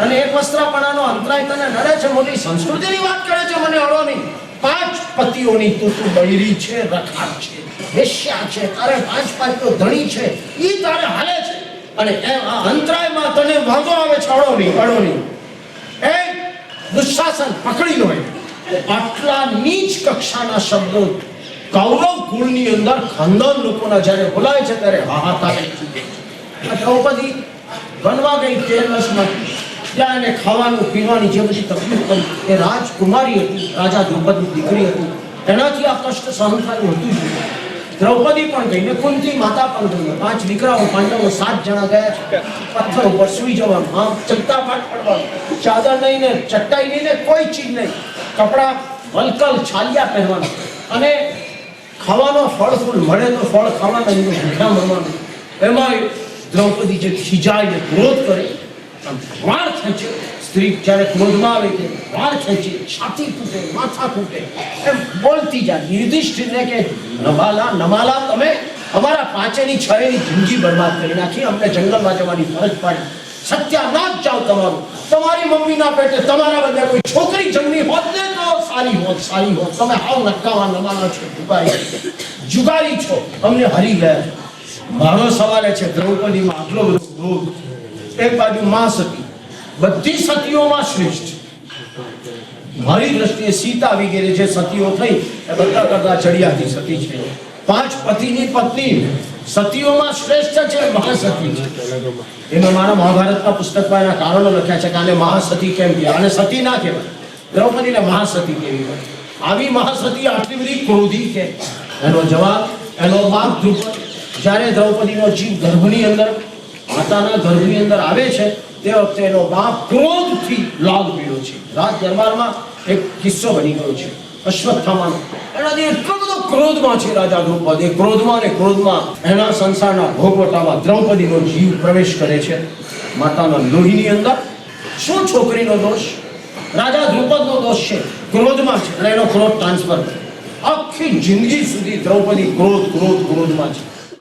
અને એક વસ્ત્રાપણાનો અંતરાય તને નડે છે, મોટી સંસ્કૃતિની વાત કરે છે, મને અડો નહીં. 5 પતિઓની તું બૈરી છે, રખાર છે, વેશ્યા છે, તારે 5 તો ધણી છે, ઈ તારે હાલે છે, અને આ અંતરાયમાં તને વાંધો આવે છે, અડો નહીં. એ દુશાસન પકડી લો. આટલા નીચ કક્ષાના શબ્દો કૌરવ કુળની અંદર ખાનદાન લોકોના જ્યારે બોલાય છે ત્યારે હાહાકાર થઈ જાય. દ્રૌપદી બનવા ગઈ 13 વર્ષમાં, ત્યાં એને ખાવાનું પીવાની જે બધી તકલીફ પડી, એ રાજકુમારી હતી, રાજા દ્રૌપદીની દીકરી હતી, એનાથી આ કષ્ટ સહન થયું હતું. દ્રૌપદી પણ ગઈ ને કુંતી માતા પણ ગઈ. 5 દીકરાઓ પાંડવો 7 જણા ગયા છે. પથ્થર ઉપર સુઈ જવાનું, આમ ચલતા પાઠ પડવાનું, ચાદર નહીં ને ચટાઈ નહીં ને કોઈ ચીજ નહીં, કપડા વલકલ છાલિયા પહેરવાના, અને ખાવાનો ફળ ફૂલ મળે તો ફળ ખાવાના, ભૂખ્યા મરવાનું. એમાં દ્રૌપદી જે ખીજાય ને ક્રોધ કરે, વાળ ખેંચે, સ્ત્રી જ્યારે ક્રોધમાં આવે તે વાળ ખેંચે, છાતી ફૂટે, માથા ફૂટે, એમ બોલતી જાય. યુધિષ્ઠિરને કે નમાલા તમે અમારા 5 ની 6 ની જિંદગી બરબાદ કરી નાખી, અમને જંગલમાં જવાની ફરજ પાડી, સત્યાનાશ જાવ તમારું. તમારી મમ્મીના પેટે તમારા બદલે કોઈ છોકરી જન્મી હોત ને તો સારી હોત. તમે હાવ નકામા નમાલા છો, જુગારી છો, અમને હરી ગયા. મારો સવાલ છે, દ્રૌપદીમાં આટલો બધો ક્રોધ. એક બાજુ માં સતી, બધી સતીઓમાં શ્રેષ્ઠ. મારી દ્રષ્ટિએ સીતા વગેરે જે સતીઓ થઈ એ બધા કરતા ચડિયાતી સતી છે. 5 પતિની પત્ની સતીઓમાં શ્રેષ્ઠ છે, મહાસતી છે. એમાં મારા મહાભારતના પુસ્તકમાં એના કારણો લખ્યા છે કે આને મહાસતી કેમ કહેવાય, આને સતી ના કહેવાય, દ્રૌપદીને મહાસતી કેવી હોય. આવી મહાસતી આટલી બધી ક્રોધી કે એનો જવાબ એનો બાપ દ્રુપદ, જ્યારે દ્રૌપદીનો જીવ ગર્ભની અંદર, માતાના ગર્ભની અંદર આવે છે તે વખતે એનો બાપ ક્રોધથી લાલ પીળો છે. રાજ દરબારમાં એક કિસ્સો બની ગયો છે અશ્વત્થામાનો. એનાથી એટલો બધો ક્રોધમાં છે રાજા દ્રૌપદી, ક્રોધમાં એના સંસારના ભોગવટામાં દ્રૌપદીનો જીવ પ્રવેશ કરે છે માતાના લોહીની અંદર. શું છોકરીનો દોષ? રાજા દ્રૌપદનો દોષ છે, ક્રોધમાં છે, અને એનો ક્રોધ ટ્રાન્સફર. આખી જિંદગી સુધી દ્રૌપદી ક્રોધમાં છે.